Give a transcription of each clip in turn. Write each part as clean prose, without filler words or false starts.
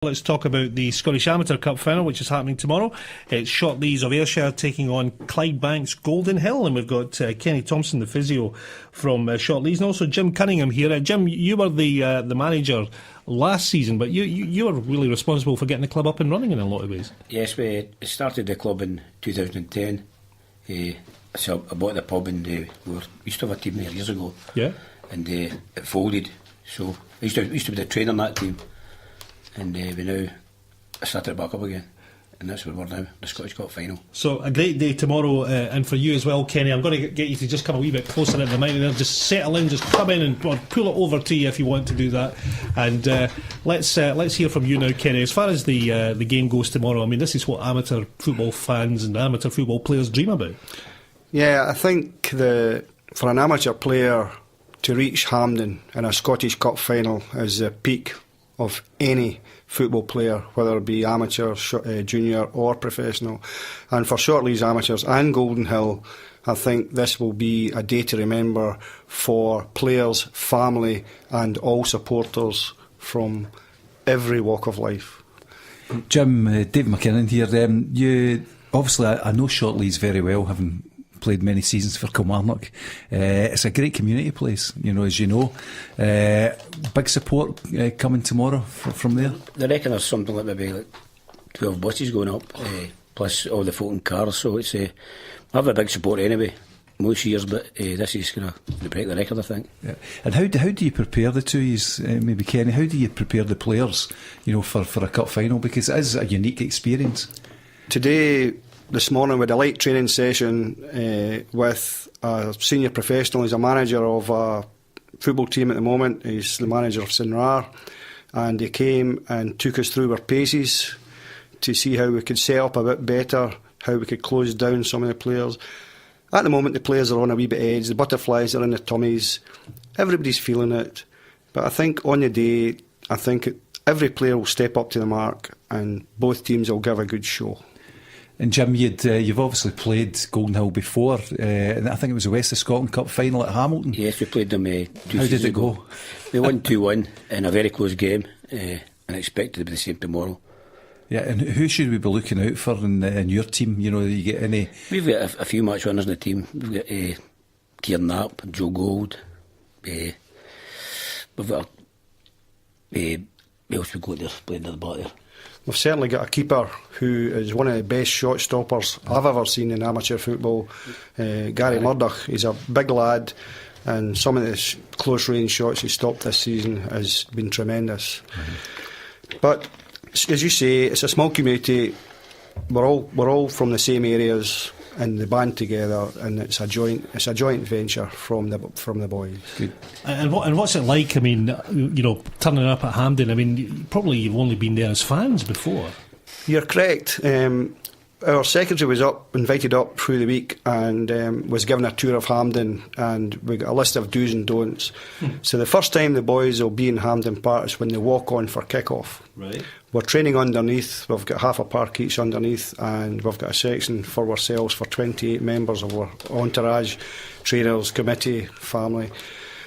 Let's talk about the Scottish Amateur Cup final, which is happening tomorrow. It's Shortlees of Ayrshire taking on Clydebank's Golden Hill, and we've got Kenny Thompson, the physio from Shortlees, and also Jim Cunningham here. Jim, you were the manager last season, but you were really responsible for getting the club up and running in a lot of ways. Yes, we started the club in 2010. So I bought the pub, and we used to have a team there years ago. Yeah. And it folded. So I used to be the trainer on that team. And we now started it back up again, and that's where we're now, the Scottish Cup final. So a great day tomorrow, and for you as well, Kenny. I'm going to get you to just come a wee bit closer at the mic there, just settle in, just come in and pull it over to you if you want to do that. And let's hear from you now, Kenny. As far as the game goes tomorrow, I mean, this is what amateur football fans and amateur football players dream about. Yeah, I think for an amateur player to reach Hampden in a Scottish Cup final is the peak of any football player, whether it be amateur, junior or professional. And for Shortlees amateurs and Golden Hill, I think this will be a day to remember for players, family and all supporters from every walk of life. Jim, Dave McKinnon here. You obviously, I know Shortlees very well, having played many seasons for Kilmarnock. It's a great community place, as you know. Big support coming tomorrow from there. I reckon there's something like maybe 12 buses going up, plus all the folk in cars. So it's I have a big support anyway, most years, but this is going to break the record, I think. Yeah. And how do you prepare the two years, maybe Kenny? How do you prepare the players, for a cup final? Because it is a unique experience. This morning we had a light training session with a senior professional. He's a manager of a football team at the moment. He's the manager of Sinrar, and he came and took us through our paces to see how we could set up a bit better, how we could close down some of the players. At the moment the players are on a wee bit edge, the butterflies are in their tummies, everybody's feeling it, but I think on the day, every player will step up to the mark and both teams will give a good show. And Jim, you've obviously played Golden Hill before, and I think it was the West of Scotland Cup final at Hamilton. Yes, we played them 2 seasons ago. How did it go? We won 2-1 in a very close game, and I expect it to be the same tomorrow. Yeah, and who should we be looking out for in your team? You get any? We've got a few match winners in the team. We've got Kieran Knapp, Joe Gold. We've got who else we got there playing at the back there? We've certainly got a keeper who is one of the best shot stoppers I've ever seen in amateur football. Gary Murdoch. He's a big lad, and some of the close range shots he's stopped this season has been tremendous. But as you say, it's a small community. We're all from the same areas in the band together, and it's a joint venture from the boys. Good. And what's it like? I mean, turning up at Hampden. I mean, probably you've only been there as fans before. You're correct. Our secretary was invited up through the week, and was given a tour of Hampden, and we got a list of do's and don'ts. So the first time the boys will be in Hampden Park is when they walk on for kick-off. Right. We're training underneath. We've got half a park each underneath, and we've got a section for ourselves for 28 members of our entourage, trainers, committee, family.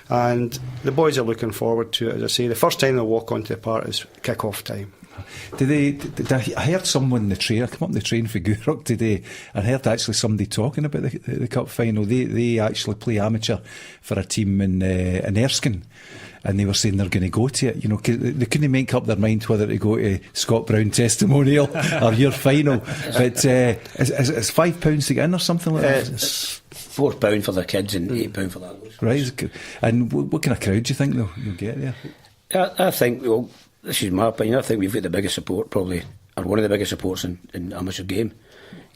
And the boys are looking forward to it. As I say, the first time they walk onto the park is kick-off time. I heard someone I come up the train for Gourock today, and I heard actually somebody talking about the cup final. They actually play amateur for a team in Erskine, and they were saying they're going to go to it. They couldn't make up their mind whether to go to Scott Brown Testimonial or your final. But it's £5 to get in or something like that. It's £4 for the kids and £8 for the adults. Right. And what kind of crowd do you think you'll get there? I think, this is my opinion, I think we've got the biggest support, probably, or one of the biggest supports in amateur game.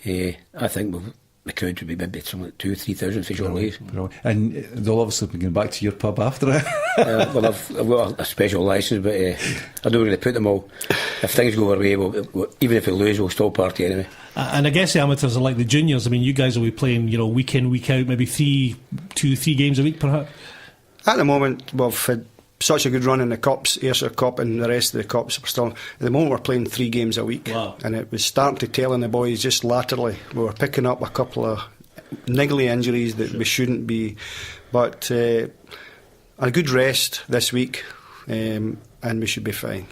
I think the crowd would be maybe something like 2,000-3,000 for Shortlees. And they'll obviously be going back to your pub after it. Well, I've got a special licence, but I don't really put them all. If things go our way, even if we lose, we'll still party anyway. And I guess the amateurs are like the juniors. I mean, you guys will be playing, week in, week out, maybe 3 games a week, perhaps. At the moment, we've had such a good run in the cups, Ayrshire Cup and the rest of the cups. At the moment we're playing 3 games a week. Wow. And it was starting to tell on the boys just laterally. We were picking up a couple of niggly injuries that we shouldn't be, but a good rest this week, and we should be fine.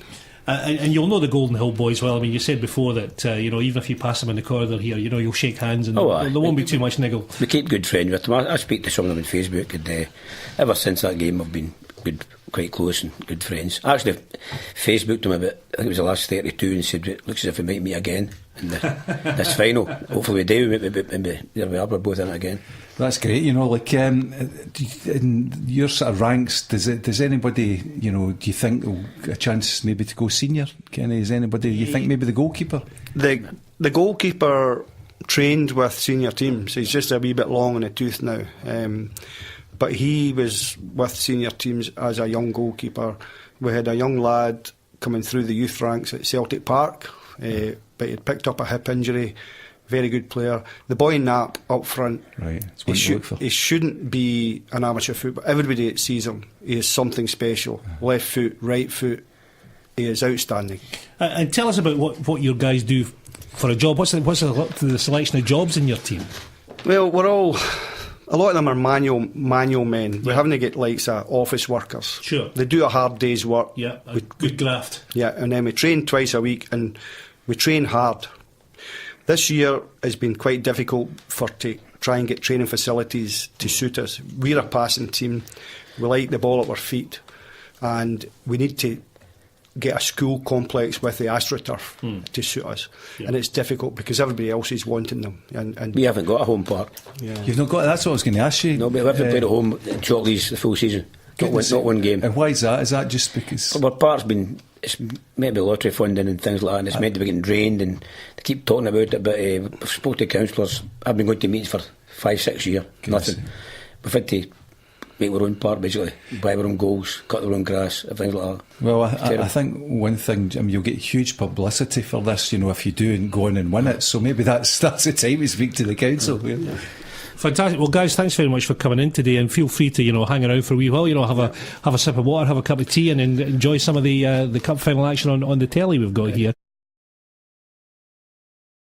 And you'll know the Golden Hill boys well. I mean, you said before that even if you pass them in the corridor here, you'll shake hands and there won't be too much niggle. We keep good friends with them. I speak to some of them on Facebook, and ever since that game I've been quite close and good friends. I actually Facebooked them about, I think it was the last 32, and said it looks as if we might meet again in this final. Hopefully we do. There we are, we're both in it again. That's great. In your sort of ranks, does anybody, do you think a chance maybe to go senior? Kenny, is anybody, you think maybe the goalkeeper? The goalkeeper trained with senior teams. He's just a wee bit long in the tooth now. But he was with senior teams as a young goalkeeper. We had a young lad coming through the youth ranks at Celtic Park, but he'd picked up a hip injury. Very good player. The boy Knapp up front, right. He shouldn't be an amateur footballer. Everybody that sees him, he is something special. Left foot, right foot, he is outstanding. And tell us about what your guys do for a job. What's the selection of jobs in your team? Well, a lot of them are manual men. We're having to get likes of office workers. Sure. They do a hard day's work. Yeah, a good graft. Yeah, and then we train twice a week, and we train hard. This year has been quite difficult to try and get training facilities to suit us. We're a passing team. We like the ball at our feet, and we need to get a school complex with the AstroTurf to suit us. Yeah. And it's difficult because everybody else is wanting them. And we haven't got a home park. Yeah. You've not got. That's what I was going to ask you. No, but we haven't played at home in Shortlees the full season. Not one game. And why is that? Is that just because? Well, our park's been, it's maybe lottery funding and things like that, and it's meant to be getting drained, and they keep talking about it, but we've spoken to councillors. I've been going to meetings for 5-6 years, nothing. We've had to make our own park, basically, buy our own goals, cut our own grass, and things like that. Well, I think one thing, you'll get huge publicity for this, if you do and go on and win it, so maybe that's the time we speak to the council. Yeah. Fantastic. Well, guys, thanks very much for coming in today, and feel free to hang around for a wee while. Have a sip of water, have a cup of tea, and enjoy some of the cup final action on the telly we've got here.